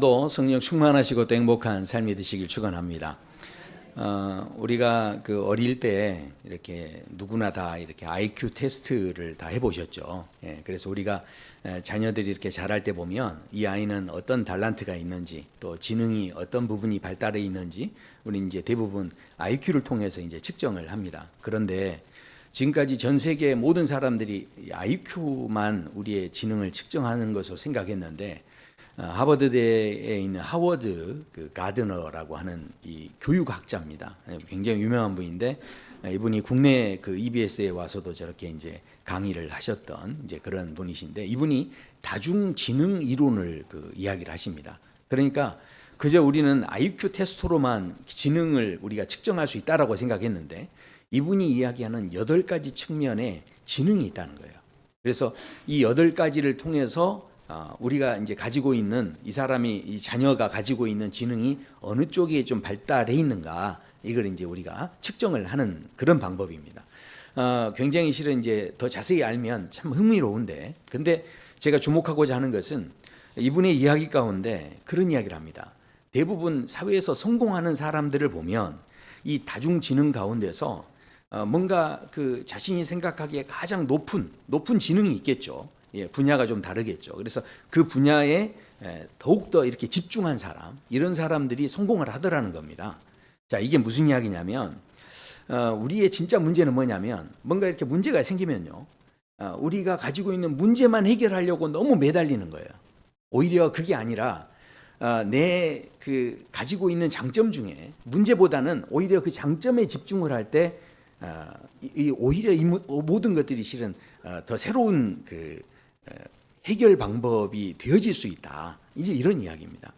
도 성령 충만하시고 또 행복한 삶이 되시길 축원합니다. 우리가 그 어릴 때 이렇게 누구나 다 이렇게 IQ 테스트를 다 해보셨죠. 그래서 우리가 자녀들이 이렇게 자랄 때 보면 이 아이는 어떤 달란트가 있는지 또 지능이 어떤 부분이 발달해 있는지 우리 이제 대부분 IQ를 통해서 이제 측정을 합니다. 그런데 지금까지 전 세계 모든 사람들이 IQ만 우리의 지능을 측정하는 것으로 생각했는데 하버드대에 있는 하워드 가드너라고 하는 이 교육학자입니다. 굉장히 유명한 분인데 이분이 국내 그 EBS에 와서도 저렇게 이제 강의를 하셨던 이제 그런 분이신데 이분이 다중지능 이론을 이야기를 하십니다. 그러니까 그저 우리는 IQ 테스트로만 지능을 우리가 측정할 수 있다라고 생각했는데 이분이 이야기하는 8가지 측면의 지능이 있다는 거예요. 그래서 이 8가지를 통해서 우리가 이제 가지고 있는 이 자녀가 가지고 있는 지능이 어느 쪽에 좀 발달해 있는가 이걸 이제 우리가 측정을 하는 그런 방법입니다. 굉장히 실은 이제 더 자세히 알면 참 흥미로운데 근데 제가 주목하고자 하는 것은 이분의 이야기 가운데 그런 이야기를 합니다. 대부분 사회에서 성공하는 사람들을 보면 이 다중지능 가운데서 뭔가 그 자신이 생각하기에 가장 높은 지능이 있겠죠. 분야가 좀 다르겠죠. 그래서 그 분야에 더욱더 이렇게 집중한 사람, 이런 사람들이 성공을 하더라는 겁니다. 자, 이게 무슨 이야기냐면, 우리의 진짜 문제는 뭐냐면, 뭔가 이렇게 문제가 생기면요, 우리가 가지고 있는 문제만 해결하려고 너무 매달리는 거예요. 오히려 그게 아니라, 내 가지고 있는 장점 중에 문제보다는 오히려 그 장점에 집중을 할 때, 오히려 이 모든 것들이 실은 더 새로운 해결 방법이 되어질 수 있다. 이제 이런 이야기입니다.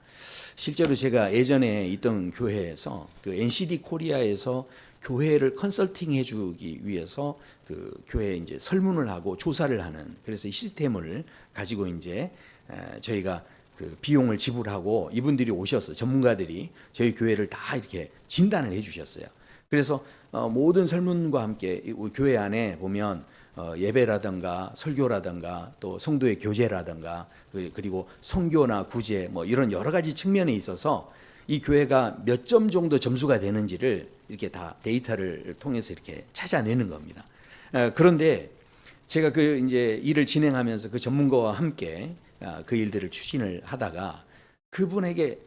실제로 제가 예전에 있던 교회에서 그 NCD 코리아에서 교회를 컨설팅 해주기 위해서 그 교회에 이제 설문을 하고 조사를 하는 그래서 이 시스템을 가지고 이제 저희가 그 비용을 지불하고 이분들이 오셔서 전문가들이 저희 교회를 다 이렇게 진단을 해주셨어요. 그래서 모든 설문과 함께 교회 안에 보면 예배라든가 설교라든가 또 성도의 교제라든가 그리고 선교나 구제 뭐 이런 여러 가지 측면에 있어서 이 교회가 몇 점 정도 점수가 되는지를 이렇게 다 데이터를 통해서 이렇게 찾아내는 겁니다. 그런데 제가 그 이제 일을 진행하면서 그 전문가와 함께 그 일들을 추진을 하다가 그분에게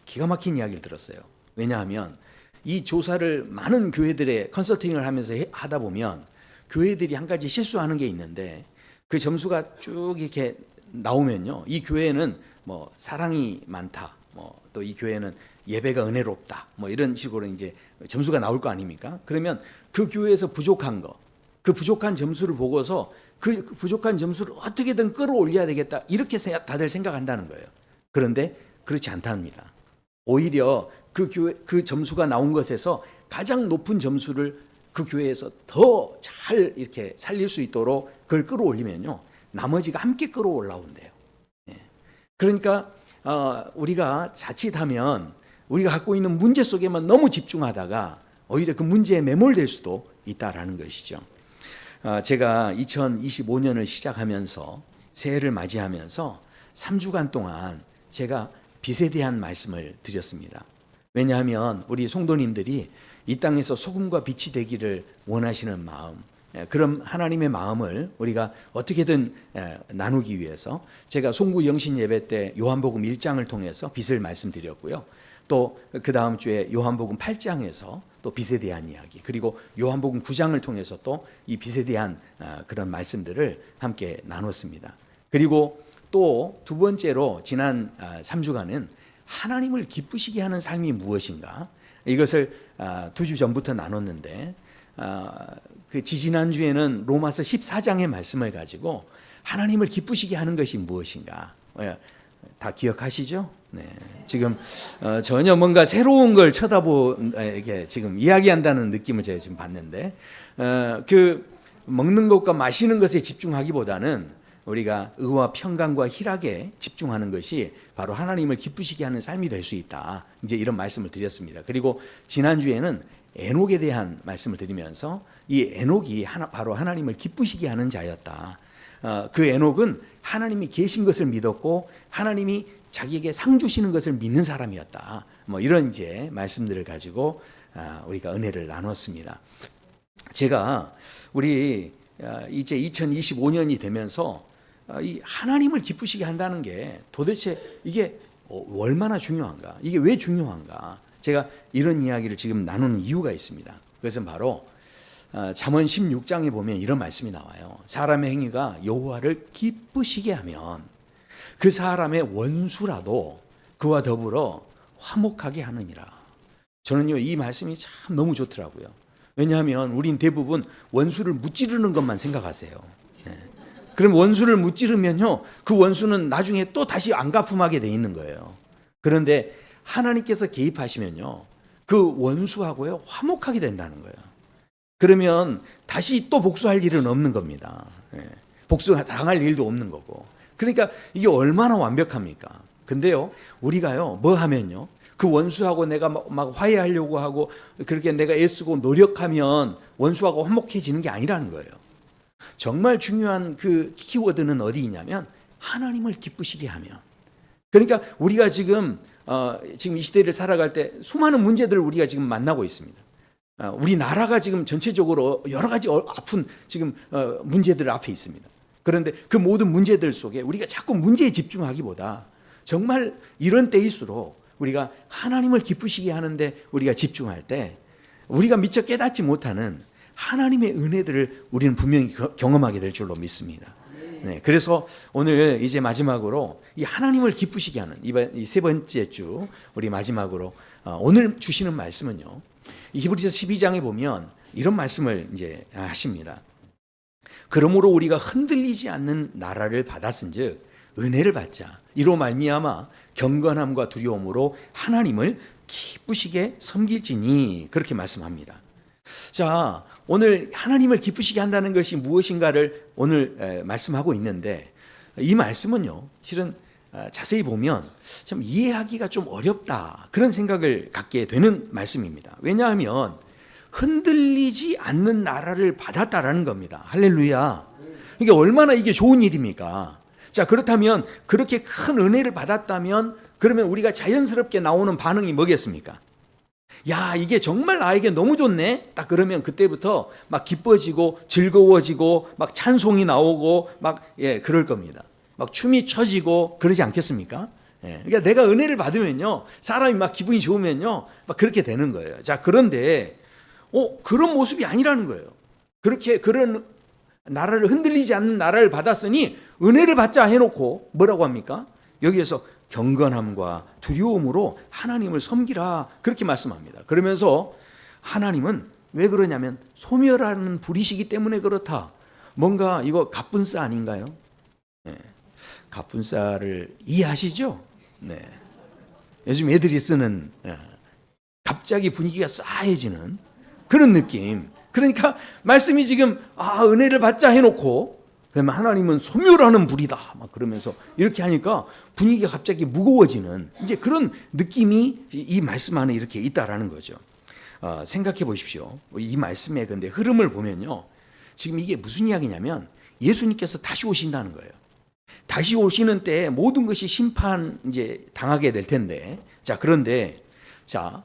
기가 막힌 이야기를 들었어요. 왜냐하면 이 조사를 많은 교회들의 컨설팅을 하면서 하다 보면 교회들이 한 가지 실수하는 게 있는데 그 점수가 쭉 이렇게 나오면요. 이 교회는 뭐 사랑이 많다. 뭐 또 이 교회는 예배가 은혜롭다. 뭐 이런 식으로 이제 점수가 나올 거 아닙니까? 그러면 그 교회에서 부족한 거, 그 부족한 점수를 보고서 그 부족한 점수를 어떻게든 끌어올려야 되겠다. 이렇게 다들 생각한다는 거예요. 그런데 그렇지 않답니다. 오히려 그 점수가 나온 것에서 가장 높은 점수를 그 교회에서 더 잘 이렇게 살릴 수 있도록 그걸 끌어올리면요. 나머지가 함께 끌어올라온대요. 그러니까 우리가 자칫하면 우리가 갖고 있는 문제 속에만 너무 집중하다가 오히려 그 문제에 매몰될 수도 있다라는 것이죠. 제가 2025년을 시작하면서 새해를 맞이하면서 3주간 동안 제가 빚에 대한 말씀을 드렸습니다. 왜냐하면 우리 성도님들이 이 땅에서 소금과 빛이 되기를 원하시는 마음, 그런 하나님의 마음을 우리가 어떻게든 나누기 위해서 제가 송구 영신 예배 때 요한복음 1장을 통해서 빚을 말씀드렸고요. 또 그 다음 주에 요한복음 8장에서 또 빚에 대한 이야기, 그리고 요한복음 9장을 통해서 또 이 빚에 대한 그런 말씀들을 함께 나눴습니다. 그리고 또 두 번째로 지난 3주간은 하나님을 기쁘시게 하는 삶이 무엇인가? 이것을 2주 전부터 나눴는데 그 지지난주에는 로마서 14장의 말씀을 가지고 하나님을 기쁘시게 하는 것이 무엇인가? 다 기억하시죠? 네. 지금 전혀 뭔가 새로운 걸 이렇게 지금 이야기한다는 느낌을 제가 지금 받는데 그 먹는 것과 마시는 것에 집중하기보다는 우리가 의와 평강과 희락에 집중하는 것이 바로 하나님을 기쁘시게 하는 삶이 될 수 있다. 이제 이런 말씀을 드렸습니다. 그리고 지난주에는 에녹에 대한 말씀을 드리면서 이 에녹이 바로 하나님을 기쁘시게 하는 자였다. 그 에녹은 하나님이 계신 것을 믿었고 하나님이 자기에게 상 주시는 것을 믿는 사람이었다. 뭐 이런 이제 말씀들을 가지고 우리가 은혜를 나눴습니다. 제가 우리 이제 2025년이 되면서 이 하나님을 기쁘시게 한다는 게 도대체 이게 얼마나 중요한가? 이게 왜 중요한가? 제가 이런 이야기를 지금 나누는 이유가 있습니다. 그것은 바로 잠언 16장에 보면 이런 말씀이 나와요. 사람의 행위가 여호와를 기쁘시게 하면 그 사람의 원수라도 그와 더불어 화목하게 하느니라. 저는요, 이 말씀이 참 너무 좋더라고요. 왜냐하면 우린 대부분 원수를 무찌르는 것만 생각하세요. 그럼 원수를 무찌르면요, 그 원수는 나중에 또 다시 안갚음하게 돼 있는 거예요. 그런데 하나님께서 개입하시면요, 그 원수하고요 화목하게 된다는 거예요. 그러면 다시 또 복수할 일은 없는 겁니다. 복수당할 일도 없는 거고. 그러니까 이게 얼마나 완벽합니까? 근데요, 우리가요 뭐 하면요, 그 원수하고 내가 막 화해하려고 하고 그렇게 내가 애쓰고 노력하면 원수하고 화목해지는 게 아니라는 거예요. 정말 중요한 그 키워드는 어디 있냐면 하나님을 기쁘시게 하면. 그러니까 우리가 지금 이 시대를 살아갈 때 수많은 문제들을 우리가 지금 만나고 있습니다. 우리나라가 지금 전체적으로 여러 가지 아픈 지금 문제들 앞에 있습니다. 그런데 그 모든 문제들 속에 우리가 자꾸 문제에 집중하기보다 정말 이런 때일수록 우리가 하나님을 기쁘시게 하는데 우리가 집중할 때 우리가 미처 깨닫지 못하는 하나님의 은혜들을 우리는 분명히 경험하게 될 줄로 믿습니다. 네, 그래서 오늘 이제 마지막으로 이 하나님을 기쁘시게 하는 이 세 번째 주 우리 마지막으로 오늘 주시는 말씀은요, 이 히브리서 12장에 보면 이런 말씀을 이제 하십니다. 그러므로 우리가 흔들리지 않는 나라를 받았은즉 은혜를 받자. 이로 말미암아 경건함과 두려움으로 하나님을 기쁘시게 섬길지니, 그렇게 말씀합니다. 자, 오늘 하나님을 기쁘시게 한다는 것이 무엇인가를 오늘 말씀하고 있는데, 이 말씀은요 실은 자세히 보면 참 이해하기가 좀 어렵다, 그런 생각을 갖게 되는 말씀입니다. 왜냐하면 흔들리지 않는 나라를 받았다라는 겁니다. 할렐루야. 이게 얼마나 이게 좋은 일입니까? 자, 그렇다면 그렇게 큰 은혜를 받았다면 그러면 우리가 자연스럽게 나오는 반응이 뭐겠습니까? 야, 이게 정말 나에게 너무 좋네. 딱 그러면 그때부터 막 기뻐지고 즐거워지고 막 찬송이 나오고 막 그럴 겁니다. 막 춤이 춰지고 그러지 않겠습니까? 그러니까 내가 은혜를 받으면요, 사람이 막 기분이 좋으면요, 막 그렇게 되는 거예요. 자, 그런데 그런 모습이 아니라는 거예요. 그런 나라를 흔들리지 않는 나라를 받았으니 은혜를 받자 해놓고 뭐라고 합니까? 여기에서 경건함과 두려움으로 하나님을 섬기라, 그렇게 말씀합니다. 그러면서 하나님은 왜 그러냐면 소멸하는 불이시기 때문에 그렇다. 뭔가 이거 갑분싸 아닌가요? 네. 갑분싸를 이해하시죠? 네. 요즘 애들이 쓰는 갑자기 분위기가 싸해지는 그런 느낌. 그러니까 말씀이 지금 은혜를 받자 해놓고 그러면 하나님은 소멸하는 불이다 막 그러면서 이렇게 하니까 분위기가 갑자기 무거워지는 이제 그런 느낌이 이 말씀 안에 이렇게 있다라는 거죠. 생각해 보십시오. 이 말씀의 근데 흐름을 보면요, 지금 이게 무슨 이야기냐면 예수님께서 다시 오신다는 거예요. 다시 오시는 때 모든 것이 심판 이제 당하게 될 텐데, 자, 그런데 자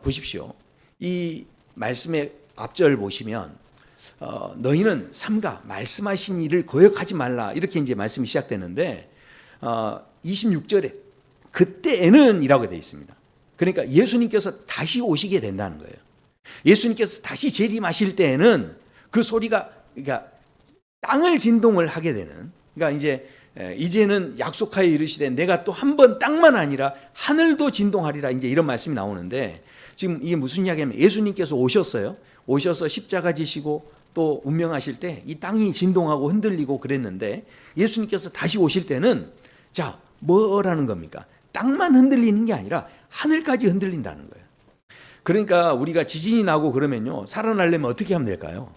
보십시오. 이 말씀의 앞절 보시면 너희는 삼가 말씀하신 일을 거역하지 말라, 이렇게 이제 말씀이 시작되는데 26절에 그때에는 이라고 되어 있습니다. 그러니까 예수님께서 다시 오시게 된다는 거예요. 예수님께서 다시 재림하실 때에는 그 소리가 그러니까 땅을 진동을 하게 되는, 그러니까 이제는 약속하여 이르시되 내가 또 한 번 땅만 아니라 하늘도 진동하리라, 이제 이런 말씀이 나오는데, 지금 이게 무슨 이야기냐면 예수님께서 오셔서 십자가 지시고 또 운명하실 때 이 땅이 진동하고 흔들리고 그랬는데, 예수님께서 다시 오실 때는 자, 뭐라는 겁니까? 땅만 흔들리는 게 아니라 하늘까지 흔들린다는 거예요. 그러니까 우리가 지진이 나고 그러면요, 살아나려면 어떻게 하면 될까요?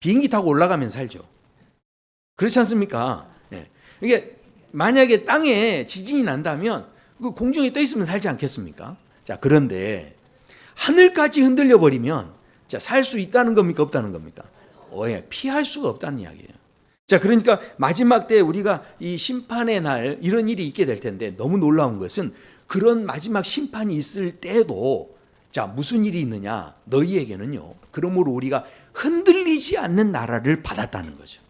비행기 타고 올라가면 살죠. 그렇지 않습니까? 이게 만약에 땅에 지진이 난다면 그 공중에 떠 있으면 살지 않겠습니까? 자, 그런데 하늘까지 흔들려 버리면 자, 살 수 있다는 겁니까, 없다는 겁니까? 피할 수가 없다는 이야기예요. 자, 그러니까 마지막 때 우리가 이 심판의 날 이런 일이 있게 될 텐데 너무 놀라운 것은 그런 마지막 심판이 있을 때도 자, 무슨 일이 있느냐? 너희에게는요. 그러므로 우리가 흔들리지 않는 나라를 받았다는 거죠.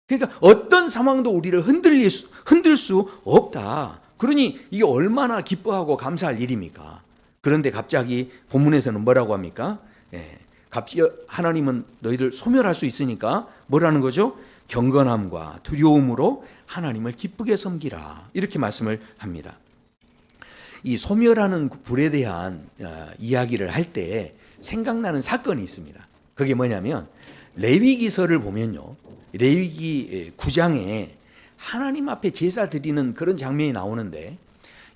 그러니까 어떤 상황도 우리를 흔들 수 없다. 그러니 이게 얼마나 기뻐하고 감사할 일입니까? 그런데 갑자기 본문에서는 뭐라고 합니까? 하나님은 너희들 소멸할 수 있으니까 뭐라는 거죠? 경건함과 두려움으로 하나님을 기쁘게 섬기라. 이렇게 말씀을 합니다. 이 소멸하는 불에 대한 이야기를 할 때 생각나는 사건이 있습니다. 그게 뭐냐면 레위기서를 보면요. 레위기 9장에 하나님 앞에 제사 드리는 그런 장면이 나오는데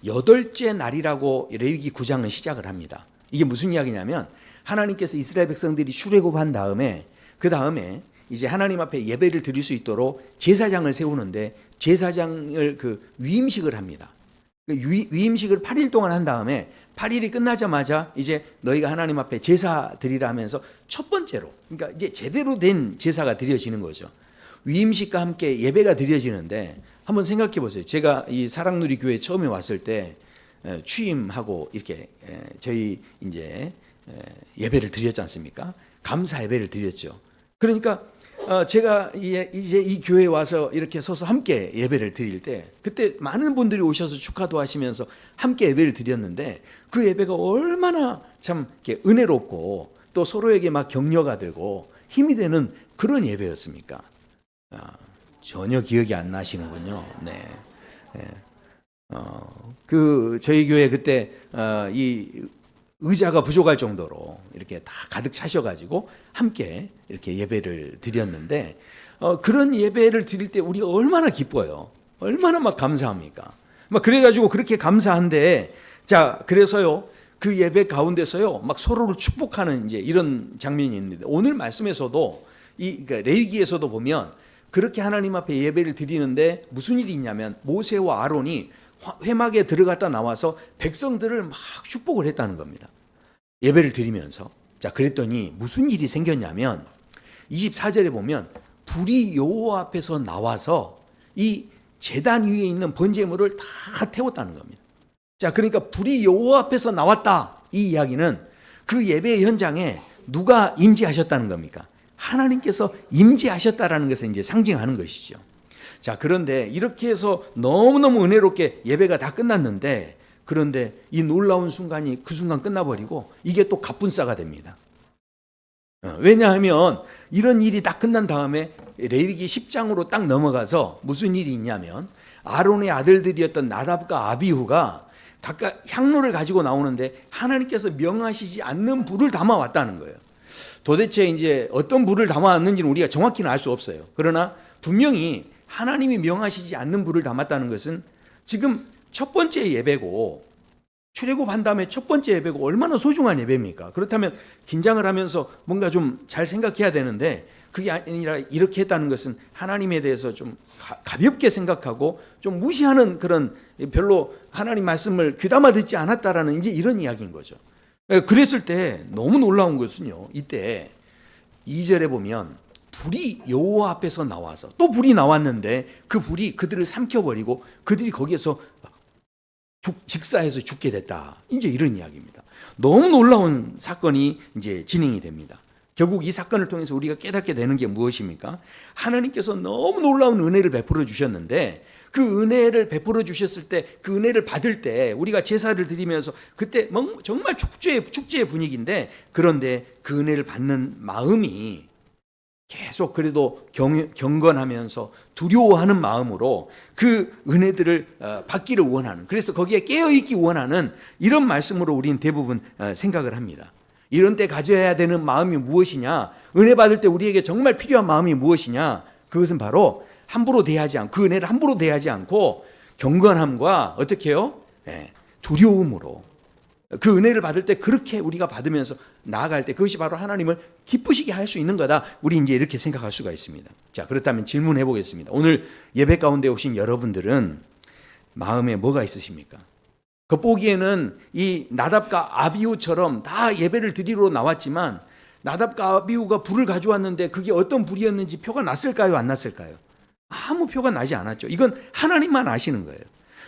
8째 날이라고 레위기 9장은 시작을 합니다. 이게 무슨 이야기냐면 하나님께서 이스라엘 백성들이 출애굽한 다음에 그 다음에 이제 하나님 앞에 예배를 드릴 수 있도록 제사장을 세우는데 제사장을 위임식을 합니다. 위임식을 8일 동안 한 다음에 8일이 끝나자마자 이제 너희가 하나님 앞에 제사 드리라 하면서 첫 번째로 그러니까 이제 제대로 된 제사가 드려지는 거죠. 위임식과 함께 예배가 드려지는데 한번 생각해 보세요. 제가 이 사랑누리 교회 처음에 왔을 때 취임하고 이렇게 저희 이제 예배를 드렸지 않습니까? 감사 예배를 드렸죠. 그러니까 제가 이제 이 교회에 와서 이렇게 서서 함께 예배를 드릴 때 그때 많은 분들이 오셔서 축하도 하시면서 함께 예배를 드렸는데 그 예배가 얼마나 참 이렇게 은혜롭고 또 서로에게 막 격려가 되고 힘이 되는 그런 예배였습니까? 전혀 기억이 안 나시는군요. 네. 저희 교회 그때 이 의자가 부족할 정도로 이렇게 다 가득 차셔가지고 함께 이렇게 예배를 드렸는데 그런 예배를 드릴 때 우리가 얼마나 기뻐요. 얼마나 막 감사합니까? 막 그래가지고 그렇게 감사한데 자 그래서요 그 예배 가운데서요 막 서로를 축복하는 이제 이런 장면이 있는데 오늘 말씀에서도 그러니까 레위기에서도 보면 그렇게 하나님 앞에 예배를 드리는데 무슨 일이 있냐면 모세와 아론이 회막에 들어갔다 나와서 백성들을 막 축복을 했다는 겁니다. 예배를 드리면서. 자, 그랬더니 무슨 일이 생겼냐면 24절에 보면 불이 여호와 앞에서 나와서 이 제단 위에 있는 번제물을 다 태웠다는 겁니다. 자, 그러니까 불이 여호와 앞에서 나왔다. 이 이야기는 그 예배 현장에 누가 임재하셨다는 겁니까? 하나님께서 임재하셨다라는 것을 이제 상징하는 것이죠. 자, 그런데 이렇게 해서 너무너무 은혜롭게 예배가 다 끝났는데 그런데 이 놀라운 순간이 그 순간 끝나버리고 이게 또 갑분싸가 됩니다. 왜냐하면 이런 일이 딱 끝난 다음에 레위기 10장으로 딱 넘어가서 무슨 일이 있냐면 아론의 아들들이었던 나답과 아비후가 각각 향로를 가지고 나오는데 하나님께서 명하시지 않는 불을 담아왔다는 거예요. 도대체 이제 어떤 불을 담아왔는지는 우리가 정확히는 알 수 없어요. 그러나 분명히 하나님이 명하시지 않는 불을 담았다는 것은 지금 첫 번째 예배고 출애굽한 다음에 첫 번째 예배고 얼마나 소중한 예배입니까? 그렇다면 긴장을 하면서 뭔가 좀 잘 생각해야 되는데 그게 아니라 이렇게 했다는 것은 하나님에 대해서 좀 가볍게 생각하고 좀 무시하는 그런 별로 하나님 말씀을 귀담아 듣지 않았다라는 이제 이런 이야기인 거죠. 그랬을 때 너무 놀라운 것은요. 이때 2절에 보면 불이 여호와 앞에서 나와서 또 불이 나왔는데 그 불이 그들을 삼켜버리고 그들이 거기에서 직사해서 죽게 됐다. 이제 이런 이야기입니다. 너무 놀라운 사건이 이제 진행이 됩니다. 결국 이 사건을 통해서 우리가 깨닫게 되는 게 무엇입니까? 하나님께서 너무 놀라운 은혜를 베풀어 주셨는데 그 은혜를 베풀어 주셨을 때 그 은혜를 받을 때 우리가 제사를 드리면서 그때 정말 축제의 분위기인데 그런데 그 은혜를 받는 마음이 계속 그래도 경건하면서 두려워하는 마음으로 그 은혜들을 받기를 원하는 그래서 거기에 깨어있기 원하는 이런 말씀으로 우리는 대부분 생각을 합니다. 이런 때 가져야 되는 마음이 무엇이냐? 은혜 받을 때 우리에게 정말 필요한 마음이 무엇이냐? 그것은 바로 함부로 대하지 않고 그 은혜를 함부로 대하지 않고 경건함과 어떻게 해요? 두려움으로 그 은혜를 받을 때 그렇게 우리가 받으면서 나아갈 때 그것이 바로 하나님을 기쁘시게 할 수 있는 거다. 우리 이제 이렇게 생각할 수가 있습니다. 자, 그렇다면 질문해 보겠습니다. 오늘 예배 가운데 오신 여러분들은 마음에 뭐가 있으십니까? 겉보기에는 이 나답과 아비후처럼 다 예배를 드리러 나왔지만 나답과 아비후가 불을 가져왔는데 그게 어떤 불이었는지 표가 났을까요? 안 났을까요? 아무 표가 나지 않았죠. 이건 하나님만 아시는 거예요.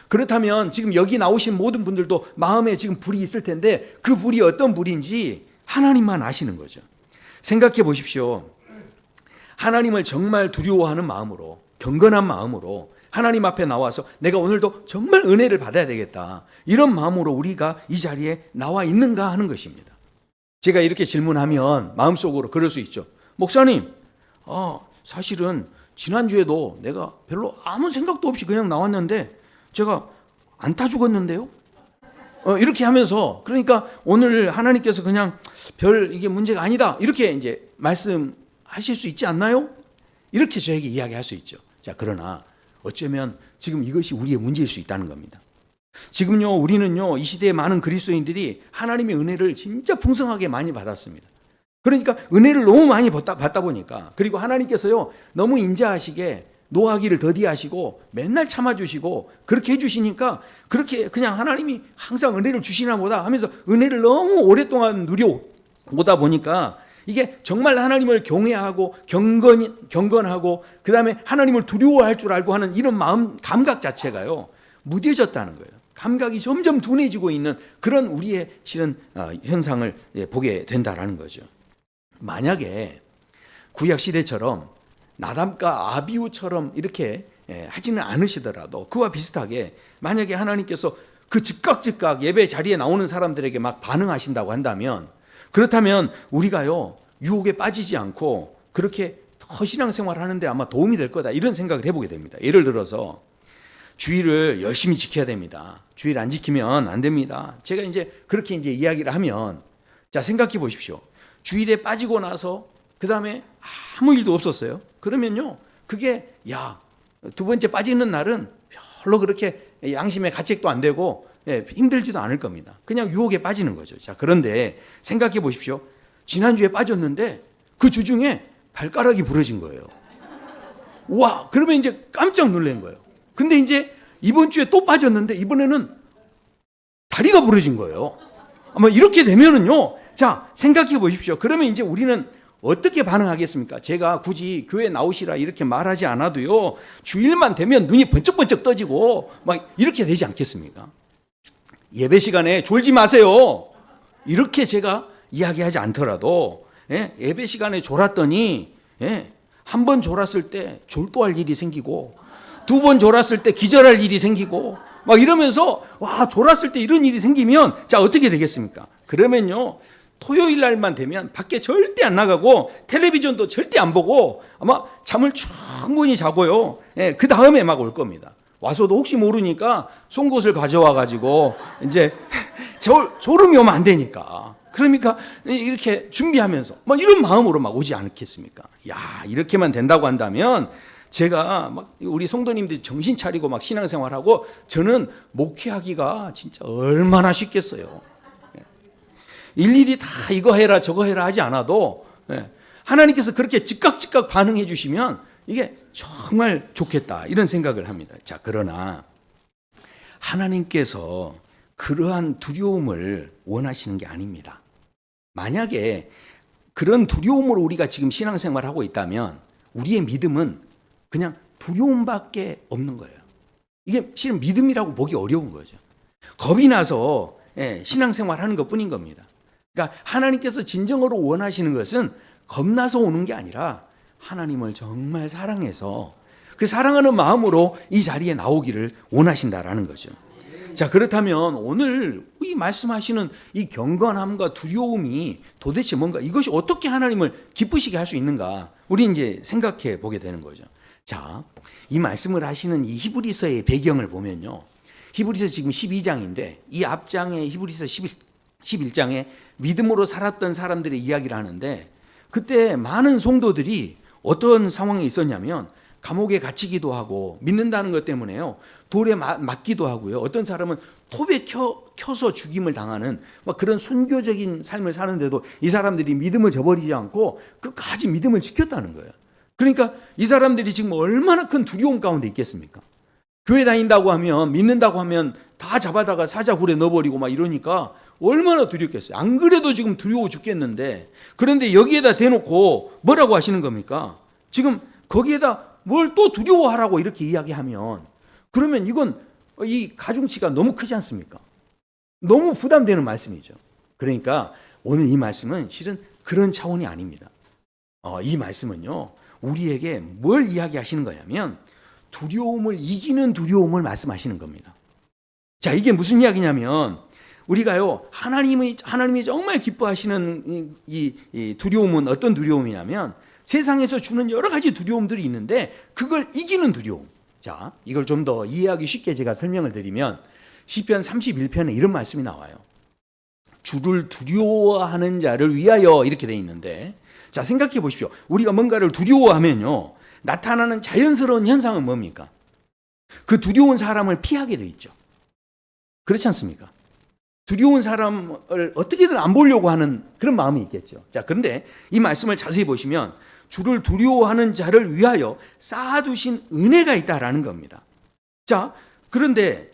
그렇다면 지금 여기 나오신 모든 분들도 마음에 지금 불이 있을 텐데 그 불이 어떤 불인지 하나님만 아시는 거죠. 생각해 보십시오. 하나님을 정말 두려워하는 마음으로, 경건한 마음으로 하나님 앞에 나와서 내가 오늘도 정말 은혜를 받아야 되겠다, 이런 마음으로 우리가 이 자리에 나와 있는가 하는 것입니다. 제가 이렇게 질문하면 마음속으로 그럴 수 있죠. 목사님, 사실은 지난주에도 내가 별로 아무 생각도 없이 그냥 나왔는데 제가 안타 죽었는데요? 이렇게 하면서, 그러니까 오늘 하나님께서 그냥 별 이게 문제가 아니다, 이렇게 이제 말씀하실 수 있지 않나요? 이렇게 저에게 이야기할 수 있죠. 자, 그러나 어쩌면 지금 이것이 우리의 문제일 수 있다는 겁니다. 지금요, 우리는요, 이 시대의 많은 그리스도인들이 하나님의 은혜를 진짜 풍성하게 많이 받았습니다. 그러니까 은혜를 너무 많이 받다 보니까, 그리고 하나님께서요, 너무 인자하시게 노하기를 더디하시고 맨날 참아주시고 그렇게 해주시니까, 그렇게 그냥 하나님이 항상 은혜를 주시나 보다 하면서 은혜를 너무 오랫동안 누려오다 보니까 이게 정말 하나님을 경외하고 경건하고 그 다음에 하나님을 두려워할 줄 알고 하는 이런 마음, 감각 자체가요, 무뎌졌다는 거예요. 감각이 점점 둔해지고 있는 그런 우리의 실은 현상을 보게 된다라는 거죠. 만약에 구약 시대처럼 나담과 아비후처럼 이렇게 하지는 않으시더라도 그와 비슷하게 만약에 하나님께서 그 즉각 예배 자리에 나오는 사람들에게 막 반응하신다고 한다면, 그렇다면 우리가요, 유혹에 빠지지 않고 그렇게 더 신앙생활 하는데 아마 도움이 될 거다, 이런 생각을 해보게 됩니다. 예를 들어서 주일을 열심히 지켜야 됩니다. 주일 안 지키면 안 됩니다. 제가 이제 그렇게 이제 이야기를 하면, 자, 생각해 보십시오. 주일에 빠지고 나서 그 다음에 아무 일도 없었어요. 그러면요, 그게 두 번째 빠지는 날은 별로 그렇게 양심에 가책도 안 되고 힘들지도 않을 겁니다. 그냥 유혹에 빠지는 거죠. 자, 그런데 생각해 보십시오. 지난주에 빠졌는데 그 주중에 발가락이 부러진 거예요. 와, 그러면 이제 깜짝 놀란 거예요. 근데 이제 이번 주에 또 빠졌는데 이번에는 다리가 부러진 거예요. 아마 이렇게 되면은요, 자, 생각해 보십시오. 그러면 이제 우리는 어떻게 반응하겠습니까? 제가 굳이 교회 나오시라 이렇게 말하지 않아도요, 주일만 되면 눈이 번쩍번쩍 떠지고 막 이렇게 되지 않겠습니까? 예배 시간에 졸지 마세요, 이렇게 제가 이야기하지 않더라도, 예배 시간에 졸았더니 한 번 졸았을 때 졸도할 일이 생기고, 두 번 졸았을 때 기절할 일이 생기고, 막 이러면서 졸았을 때 이런 일이 생기면, 자, 어떻게 되겠습니까? 그러면요, 토요일 날만 되면 밖에 절대 안 나가고 텔레비전도 절대 안 보고 아마 잠을 충분히 자고요, 그 다음에 막 올 겁니다. 와서도 혹시 모르니까 송곳을 가져와 가지고 이제 졸음이 오면 안 되니까, 그러니까 이렇게 준비하면서 막 이런 마음으로 막 오지 않겠습니까? 이렇게만 된다고 한다면 제가 막 우리 성도님들이 정신 차리고 막 신앙생활하고, 저는 목회하기가 진짜 얼마나 쉽겠어요. 일일이 다 이거 해라 저거 해라 하지 않아도 하나님께서 그렇게 즉각 반응해 주시면 이게 정말 좋겠다, 이런 생각을 합니다. 자, 그러나 하나님께서 그러한 두려움을 원하시는 게 아닙니다. 만약에 그런 두려움으로 우리가 지금 신앙생활을 하고 있다면 우리의 믿음은 그냥 두려움밖에 없는 거예요. 이게 실은 믿음이라고 보기 어려운 거죠. 겁이 나서 신앙생활하는 것뿐인 겁니다. 그러니까 하나님께서 진정으로 원하시는 것은 겁나서 오는 게 아니라 하나님을 정말 사랑해서 그 사랑하는 마음으로 이 자리에 나오기를 원하신다라는 거죠. 자, 그렇다면 오늘 이 말씀하시는 이 경건함과 두려움이 도대체 뭔가, 이것이 어떻게 하나님을 기쁘시게 할 수 있는가, 우리 이제 생각해 보게 되는 거죠. 자, 이 말씀을 하시는 이 히브리서의 배경을 보면요, 히브리서 지금 12장인데 이 앞장에 히브리서 11장에 믿음으로 살았던 사람들의 이야기를 하는데, 그때 많은 성도들이 어떤 상황에 있었냐면 감옥에 갇히기도 하고 믿는다는 것 때문에요, 돌에 맞기도 하고요, 어떤 사람은 톱에 켜서 죽임을 당하는 막 그런 순교적인 삶을 사는데도 이 사람들이 믿음을 저버리지 않고 끝까지 믿음을 지켰다는 거예요. 그러니까 이 사람들이 지금 얼마나 큰 두려움 가운데 있겠습니까? 교회 다닌다고 하면, 믿는다고 하면 다 잡아다가 사자굴에 넣어버리고 막 이러니까 얼마나 두렵겠어요. 안 그래도 지금 두려워 죽겠는데, 그런데 여기에다 대놓고 뭐라고 하시는 겁니까? 지금 거기에다 뭘 또 두려워하라고 이렇게 이야기하면 그러면 이건 이 가중치가 너무 크지 않습니까? 너무 부담되는 말씀이죠. 그러니까 오늘 이 말씀은 실은 그런 차원이 아닙니다. 이 말씀은요, 우리에게 뭘 이야기하시는 거냐면 두려움을 이기는 두려움을 말씀하시는 겁니다. 자, 이게 무슨 이야기냐면 우리가요, 하나님이 정말 기뻐하시는 이 두려움은 어떤 두려움이냐면 세상에서 주는 여러 가지 두려움들이 있는데 그걸 이기는 두려움. 자, 이걸 좀 더 이해하기 쉽게 제가 설명을 드리면 시편 31편에 이런 말씀이 나와요. 주를 두려워하는 자를 위하여 이렇게 돼 있는데, 자, 생각해 보십시오. 우리가 뭔가를 두려워하면요, 나타나는 자연스러운 현상은 뭡니까? 그 두려운 사람을 피하게 돼 있죠. 그렇지 않습니까? 두려운 사람을 어떻게든 안 보려고 하는 그런 마음이 있겠죠. 자, 그런데 이 말씀을 자세히 보시면 주를 두려워하는 자를 위하여 쌓아두신 은혜가 있다라는 겁니다. 자, 그런데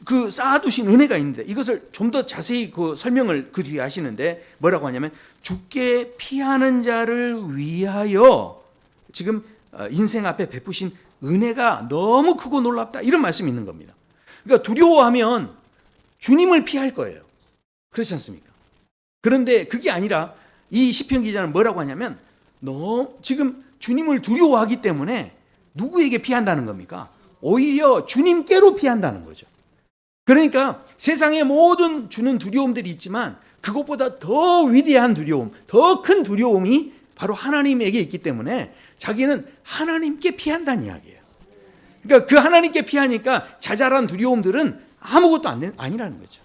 그 쌓아두신 은혜가 있는데 이것을 좀 더 자세히 그 설명을 그 뒤에 하시는데 뭐라고 하냐면 주께 피하는 자를 위하여 지금 인생 앞에 베푸신 은혜가 너무 크고 놀랍다 이런 말씀이 있는 겁니다. 그러니까 두려워하면 주님을 피할 거예요. 그렇지 않습니까? 그런데 그게 아니라 이 시편 기자는 뭐라고 하냐면 너 지금 주님을 두려워하기 때문에 누구에게 피한다는 겁니까? 오히려 주님께로 피한다는 거죠. 그러니까 세상의 모든 주는 두려움들이 있지만 그것보다 더 위대한 두려움, 더 큰 두려움이 바로 하나님에게 있기 때문에 자기는 하나님께 피한다는 이야기예요. 그러니까 그 하나님께 피하니까 자잘한 두려움들은 아무것도 아니라는 거죠.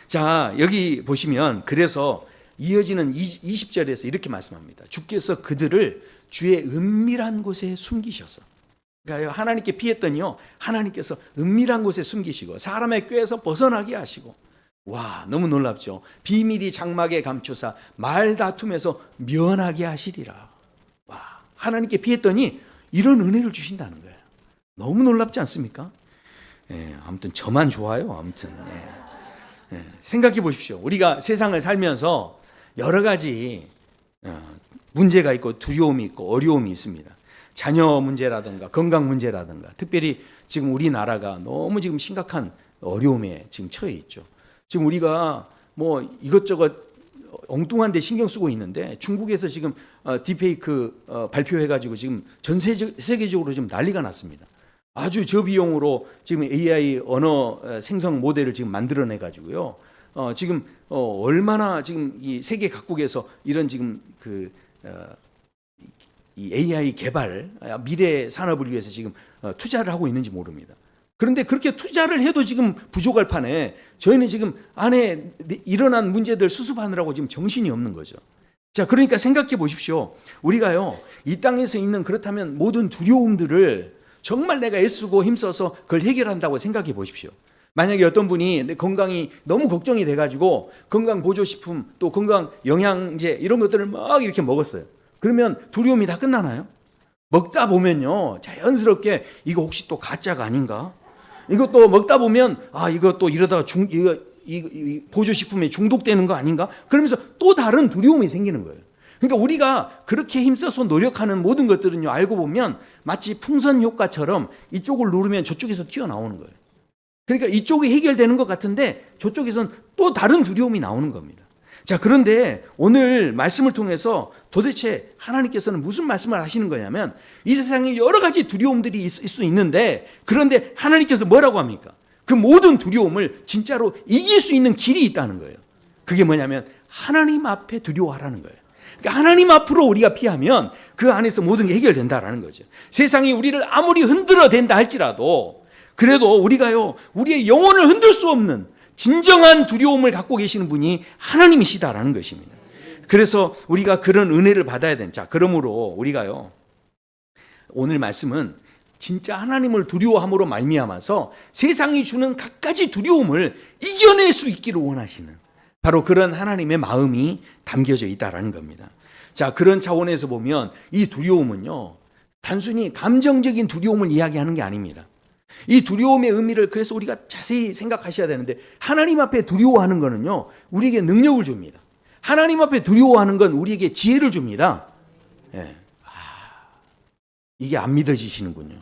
자, 여기 보시면 그래서 이어지는 20절에서 이렇게 말씀합니다. 주께서 그들을 주의 은밀한 곳에 숨기셔서, 그러니까 하나님께 피했더니요, 하나님께서 은밀한 곳에 숨기시고 사람의 꾀에서 벗어나게 하시고, 와, 너무 놀랍죠. 비밀이 장막에 감추사 말다툼에서 면하게 하시리라. 와, 하나님께 피했더니 이런 은혜를 주신다는 거예요. 너무 놀랍지 않습니까? 예, 아무튼 저만 좋아요. 아무튼 생각해 보십시오. 우리가 세상을 살면서 여러 가지 문제가 있고 두려움이 있고 어려움이 있습니다. 자녀 문제라든가 건강 문제라든가, 특별히 지금 우리나라가 너무 지금 심각한 어려움에 지금 처해 있죠. 지금 우리가 뭐 이것저것 엉뚱한 데 신경 쓰고 있는데 중국에서 지금 딥페이크 발표해가지고 지금 전 세계적으로 지금 난리가 났습니다. 아주 저비용으로 지금 AI 언어 생성 모델을 지금 만들어내가지고요. 지금 얼마나 지금 이 세계 각국에서 이런 지금 이 AI 개발, 미래 산업을 위해서 지금 투자를 하고 있는지 모릅니다. 그런데 그렇게 투자를 해도 지금 부족할 판에 저희는 지금 안에 일어난 문제들 수습하느라고 지금 정신이 없는 거죠. 자, 그러니까 생각해 보십시오. 우리가요, 이 땅에서 있는 그렇다면 모든 두려움들을 정말 내가 애쓰고 힘써서 그걸 해결한다고 생각해 보십시오. 만약에 어떤 분이 내 건강이 너무 걱정이 돼가지고 건강보조식품 또 건강 영양제 이런 것들을 막 이렇게 먹었어요. 그러면 두려움이 다 끝나나요? 먹다 보면요, 자연스럽게 이거 혹시 또 가짜가 아닌가? 이것도 먹다 보면 이거 또 이러다가 이 보조식품에 중독되는 거 아닌가? 그러면서 또 다른 두려움이 생기는 거예요. 그러니까 우리가 그렇게 힘써서 노력하는 모든 것들은요, 알고 보면 마치 풍선 효과처럼 이쪽을 누르면 저쪽에서 튀어나오는 거예요. 그러니까 이쪽이 해결되는 것 같은데 저쪽에서는 또 다른 두려움이 나오는 겁니다. 자, 그런데 오늘 말씀을 통해서 도대체 하나님께서는 무슨 말씀을 하시는 거냐면 이 세상에 여러 가지 두려움들이 있을 수 있는데 그런데 하나님께서 뭐라고 합니까? 그 모든 두려움을 진짜로 이길 수 있는 길이 있다는 거예요. 그게 뭐냐면 하나님 앞에 두려워하라는 거예요. 그러니까 하나님 앞으로 우리가 피하면 그 안에서 모든 게 해결된다라는 거죠. 세상이 우리를 아무리 흔들어 댄다 할지라도 그래도 우리가요, 우리의 영혼을 흔들 수 없는 진정한 두려움을 갖고 계시는 분이 하나님이시다라는 것입니다. 그래서 우리가 그런 은혜를 받아야 된다. 자, 그러므로 우리가요, 오늘 말씀은 진짜 하나님을 두려워함으로 말미암아서 세상이 주는 갖가지 두려움을 이겨낼 수 있기를 원하시는 바로 그런 하나님의 마음이 담겨져 있다라는 겁니다. 자, 그런 차원에서 보면 이 두려움은요, 단순히 감정적인 두려움을 이야기하는 게 아닙니다. 이 두려움의 의미를 그래서 우리가 자세히 생각하셔야 되는데 하나님 앞에 두려워하는 거는요, 우리에게 능력을 줍니다. 하나님 앞에 두려워하는 건 우리에게 지혜를 줍니다. 예. 이게 안 믿어지시는군요.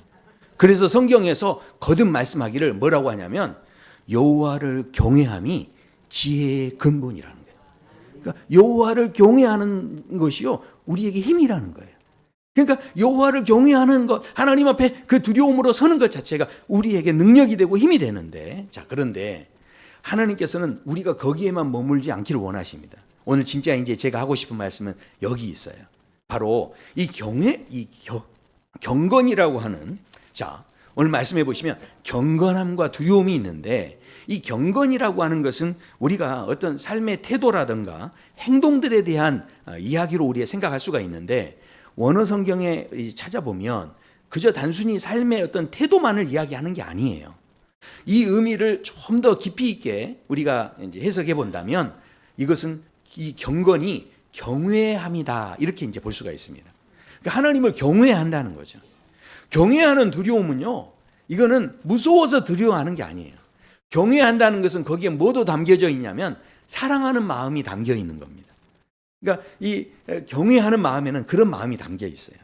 그래서 성경에서 거듭 말씀하기를 뭐라고 하냐면 여호와를 경외함이 지혜의 근본이라는 거예요. 그러니까 여호와를 경외하는 것이요 우리에게 힘이라는 거예요. 그러니까 여호와를 경외하는 것, 하나님 앞에 그 두려움으로 서는 것 자체가 우리에게 능력이 되고 힘이 되는데, 자 그런데 하나님께서는 우리가 거기에만 머물지 않기를 원하십니다. 오늘 진짜 이제 제가 하고 싶은 말씀은 여기 있어요. 바로 이 경건이라고 하는, 자 오늘 말씀해 보시면 경건함과 두려움이 있는데, 이 경건이라고 하는 것은 우리가 어떤 삶의 태도라든가 행동들에 대한 이야기로 우리가 생각할 수가 있는데, 원어 성경에 찾아보면 그저 단순히 삶의 어떤 태도만을 이야기하는 게 아니에요. 이 의미를 좀 더 깊이 있게 우리가 이제 해석해 본다면 이것은 이 경건이 경외함이다, 이렇게 이제 볼 수가 있습니다. 그러니까 하나님을 경외한다는 거죠. 경외하는 두려움은요, 이거는 무서워서 두려워하는 게 아니에요. 경외한다는 것은 거기에 뭐도 담겨져 있냐면 사랑하는 마음이 담겨 있는 겁니다. 그러니까 이 경외하는 마음에는 그런 마음이 담겨 있어요.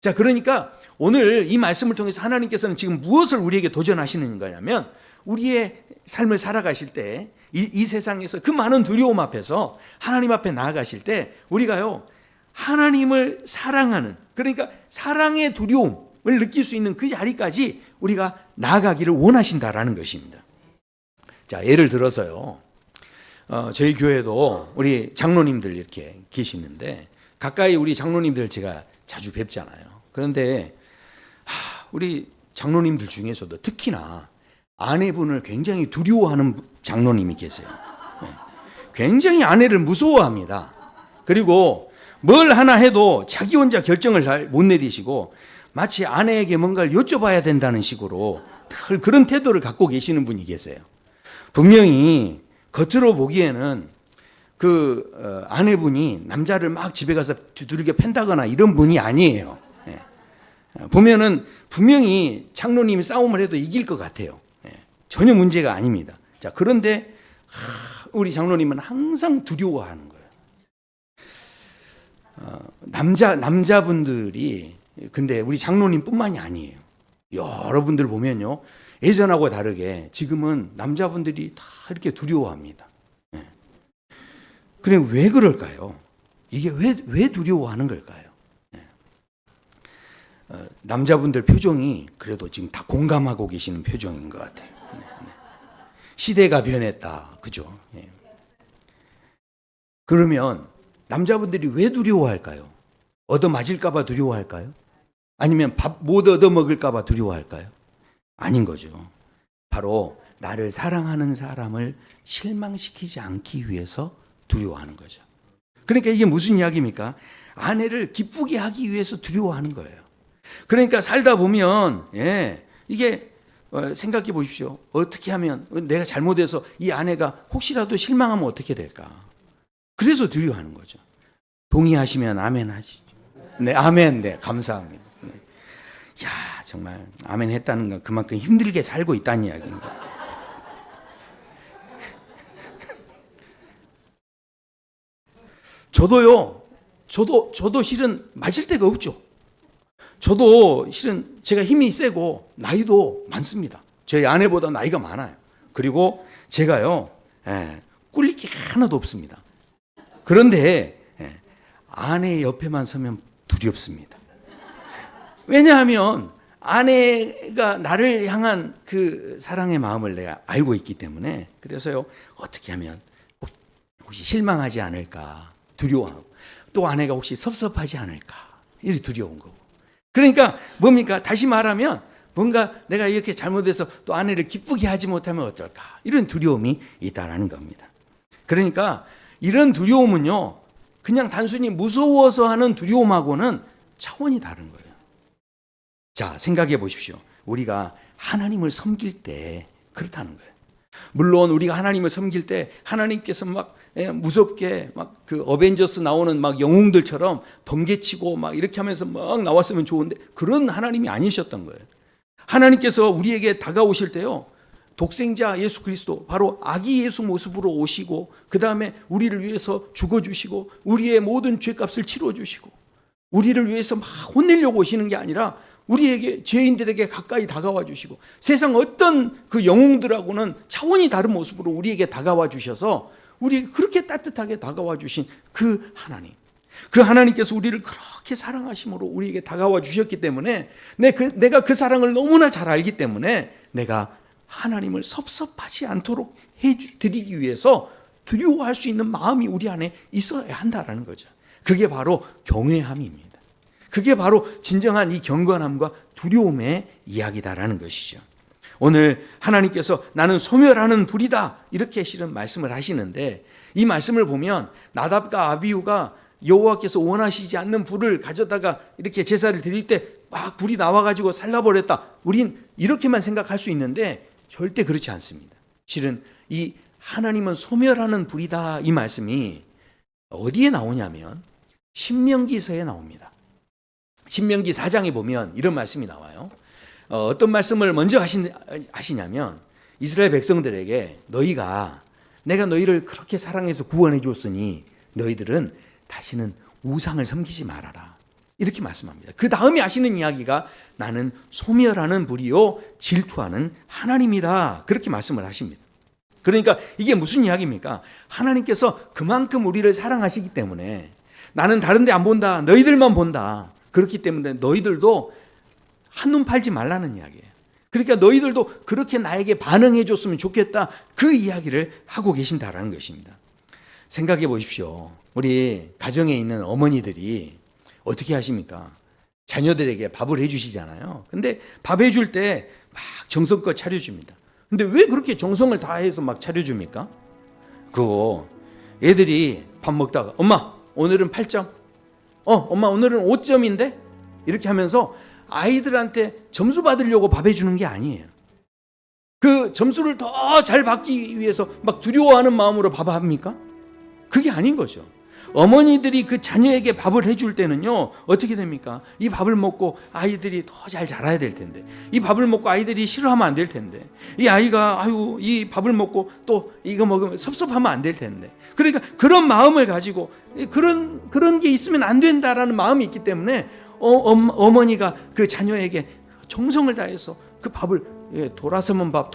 자, 그러니까 오늘 이 말씀을 통해서 하나님께서는 지금 무엇을 우리에게 도전하시는 거냐면, 우리의 삶을 살아가실 때 이 세상에서 그 많은 두려움 앞에서 하나님 앞에 나아가실 때 우리가요 하나님을 사랑하는, 그러니까 사랑의 두려움을 느낄 수 있는 그 자리까지 우리가 나아가기를 원하신다라는 것입니다. 자, 예를 들어서요, 저희 교회도 우리 장로님들 이렇게 계시는데 가까이 우리 장로님들 제가 자주 뵙잖아요. 그런데 우리 장로님들 중에서도 특히나 아내분을 굉장히 두려워하는 장로님이 계세요. 굉장히 아내를 무서워합니다. 그리고 뭘 하나 해도 자기 혼자 결정을 잘 못 내리시고 마치 아내에게 뭔가를 여쭤봐야 된다는 식으로 늘 그런 태도를 갖고 계시는 분이 계세요. 분명히 겉으로 보기에는 그 아내분이 남자를 막 집에 가서 두들겨 팬다거나 이런 분이 아니에요. 보면은 분명히 장로님이 싸움을 해도 이길 것 같아요. 전혀 문제가 아닙니다. 자, 그런데 우리 장로님은 항상 두려워하는 거예요. 남자분들이, 근데 우리 장로님뿐만이 아니에요. 여러분들 보면요, 예전하고 다르게 지금은 남자분들이 다 이렇게 두려워합니다. 그래, 왜 그럴까요? 이게 왜 두려워하는 걸까요? 남자분들 표정이 그래도 지금 다 공감하고 계시는 표정인 것 같아요. 시대가 변했다, 그죠? 그러면 남자분들이 왜 두려워할까요? 얻어맞을까봐 두려워할까요? 아니면 밥 못 얻어먹을까봐 두려워할까요? 아닌 거죠. 바로 나를 사랑하는 사람을 실망시키지 않기 위해서 두려워하는 거죠. 그러니까 이게 무슨 이야기입니까? 아내를 기쁘게 하기 위해서 두려워하는 거예요. 그러니까 살다 보면 이게 생각해 보십시오. 어떻게 하면, 내가 잘못해서 이 아내가 혹시라도 실망하면 어떻게 될까? 그래서 두려워하는 거죠. 동의하시면 아멘 하시죠. 네, 아멘. 네, 감사합니다. 네. 야, 정말 아멘 했다는 건 그만큼 힘들게 살고 있다는 이야기입니다. 저도 실은 맞을 데가 없죠. 저도 실은 제가 힘이 세고 나이도 많습니다. 저희 아내보다 나이가 많아요. 그리고 제가요, 꿀릴 게 하나도 없습니다. 그런데 아내 옆에만 서면 두렵습니다. 왜냐하면 아내가 나를 향한 그 사랑의 마음을 내가 알고 있기 때문에, 그래서요, 어떻게 하면 혹시 실망하지 않을까 두려워하고, 또 아내가 혹시 섭섭하지 않을까 이렇게 두려운 거고. 그러니까 뭡니까? 다시 말하면 뭔가 내가 이렇게 잘못해서 또 아내를 기쁘게 하지 못하면 어떨까, 이런 두려움이 있다라는 겁니다. 그러니까 이런 두려움은요, 그냥 단순히 무서워서 하는 두려움하고는 차원이 다른 거예요. 자, 생각해 보십시오. 우리가 하나님을 섬길 때 그렇다는 거예요. 물론 우리가 하나님을 섬길 때 하나님께서 막 무섭게 막 그 어벤져스 나오는 막 영웅들처럼 번개치고 막 이렇게 하면서 막 나왔으면 좋은데, 그런 하나님이 아니셨던 거예요. 하나님께서 우리에게 다가오실 때요, 독생자 예수 그리스도, 바로 아기 예수 모습으로 오시고, 그 다음에 우리를 위해서 죽어주시고, 우리의 모든 죄값을 치러주시고, 우리를 위해서 막 혼내려고 오시는 게 아니라 우리에게 죄인들에게 가까이 다가와 주시고 세상 어떤 그 영웅들하고는 차원이 다른 모습으로 우리에게 다가와 주셔서 우리에게 그렇게 따뜻하게 다가와 주신 그 하나님, 그 하나님께서 우리를 그렇게 사랑하심으로 우리에게 다가와 주셨기 때문에 내가 그 사랑을 너무나 잘 알기 때문에 내가 하나님을 섭섭하지 않도록 해드리기 위해서 두려워할 수 있는 마음이 우리 안에 있어야 한다라는 거죠. 그게 바로 경외함입니다. 그게 바로 진정한 이 경건함과 두려움의 이야기다라는 것이죠. 오늘 하나님께서 나는 소멸하는 불이다 이렇게 실은 말씀을 하시는데, 이 말씀을 보면 나답과 아비후가 여호와께서 원하시지 않는 불을 가져다가 이렇게 제사를 드릴 때 막 불이 나와가지고 살라버렸다, 우린 이렇게만 생각할 수 있는데 절대 그렇지 않습니다. 실은 이 하나님은 소멸하는 불이다 이 말씀이 어디에 나오냐면 신명기서에 나옵니다. 신명기 4장에 보면 이런 말씀이 나와요. 어떤 말씀을 먼저 하시냐면 이스라엘 백성들에게 내가 너희를 그렇게 사랑해서 구원해 줬으니 너희들은 다시는 우상을 섬기지 말아라, 이렇게 말씀합니다. 그 다음에 하시는 이야기가 나는 소멸하는 불이요 질투하는 하나님이다, 그렇게 말씀을 하십니다. 그러니까 이게 무슨 이야기입니까? 하나님께서 그만큼 우리를 사랑하시기 때문에 나는 다른 데 안 본다, 너희들만 본다, 그렇기 때문에 너희들도 한눈 팔지 말라는 이야기예요. 그러니까 너희들도 그렇게 나에게 반응해 줬으면 좋겠다, 그 이야기를 하고 계신다라는 것입니다. 생각해 보십시오. 우리 가정에 있는 어머니들이 어떻게 하십니까? 자녀들에게 밥을 해주시잖아요. 근데 밥 해줄 때 막 정성껏 차려줍니다. 근데 왜 그렇게 정성을 다해서 막 차려줍니까? 그거 애들이 밥 먹다가 엄마 오늘은 8점, 엄마 오늘은 5점인데? 이렇게 하면서 아이들한테 점수 받으려고 밥 해주는 게 아니에요. 그 점수를 더 잘 받기 위해서 막 두려워하는 마음으로 밥합니까? 그게 아닌 거죠. 어머니들이 그 자녀에게 밥을 해줄 때는요, 어떻게 됩니까? 이 밥을 먹고 아이들이 더 잘 자라야 될 텐데, 이 밥을 먹고 아이들이 싫어하면 안 될 텐데, 이 아이가 이 밥을 먹고 또 이거 먹으면 섭섭하면 안 될 텐데, 그러니까 그런 마음을 가지고 그런 게 있으면 안 된다라는 마음이 있기 때문에 어머니가 그 자녀에게 정성을 다해서 그 밥을 돌아서면 밥,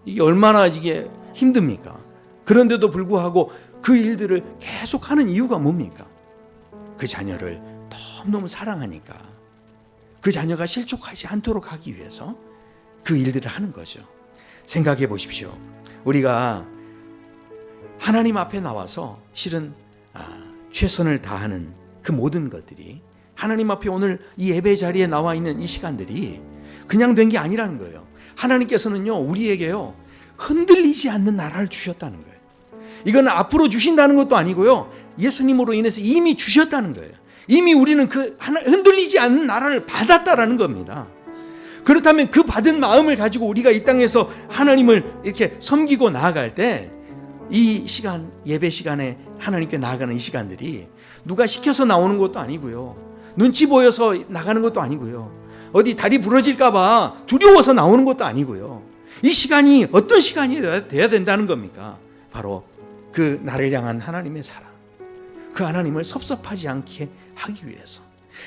이게 얼마나 이게 힘듭니까? 그런데도 불구하고 그 일들을 계속하는 이유가 뭡니까? 그 자녀를 너무너무 사랑하니까, 그 자녀가 실족하지 않도록 하기 위해서 그 일들을 하는 거죠. 생각해 보십시오. 우리가 하나님 앞에 나와서 실은 최선을 다하는 그 모든 것들이, 하나님 앞에 오늘 이 예배 자리에 나와 있는 이 시간들이 그냥 된 게 아니라는 거예요. 하나님께서는요, 우리에게요, 흔들리지 않는 나라를 주셨다는 거예요. 이건 앞으로 주신다는 것도 아니고요, 예수님으로 인해서 이미 주셨다는 거예요. 이미 우리는 그 흔들리지 않는 나라를 받았다라는 겁니다. 그렇다면 그 받은 마음을 가지고 우리가 이 땅에서 하나님을 이렇게 섬기고 나아갈 때, 이 시간, 예배 시간에 하나님께 나아가는 이 시간들이 누가 시켜서 나오는 것도 아니고요, 눈치 보여서 나가는 것도 아니고요, 어디 다리 부러질까 봐 두려워서 나오는 것도 아니고요, 이 시간이 어떤 시간이 돼야 된다는 겁니까? 바로 그 나를 향한 하나님의 사랑, 그 하나님을 섭섭하지 않게 하기 위해서,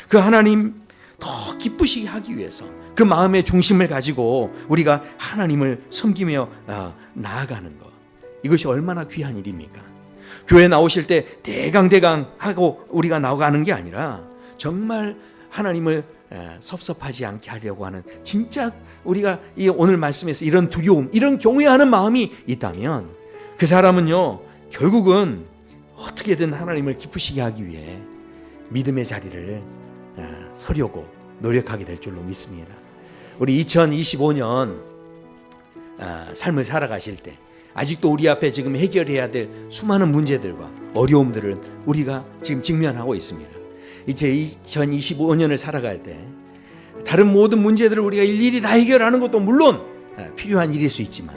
그 하나님 더 기쁘시게 하기 위해서 그 마음의 중심을 가지고 우리가 하나님을 섬기며 나아가는 것, 이것이 얼마나 귀한 일입니까? 교회 나오실 때 대강 하고 우리가 나가는 게 아니라 정말 하나님을 섭섭하지 않게 하려고 하는, 진짜 우리가 이 오늘 말씀에서 이런 두려움, 이런 경외하는 마음이 있다면 그 사람은요, 결국은 어떻게든 하나님을 기쁘시게 하기 위해 믿음의 자리를 서려고 노력하게 될 줄로 믿습니다. 우리 2025년 삶을 살아가실 때 아직도 우리 앞에 지금 해결해야 될 수많은 문제들과 어려움들을 우리가 지금 직면하고 있습니다. 이제 2025년을 살아갈 때 다른 모든 문제들을 우리가 일일이 다 해결하는 것도 물론 필요한 일일 수 있지만,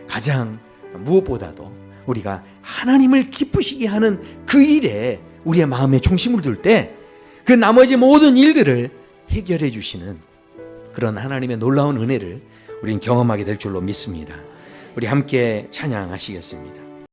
가장 무엇보다도 우리가 하나님을 기쁘시게 하는 그 일에 우리의 마음의 중심을 둘 때 그 나머지 모든 일들을 해결해 주시는 그런 하나님의 놀라운 은혜를 우리는 경험하게 될 줄로 믿습니다. 우리 함께 찬양하시겠습니다.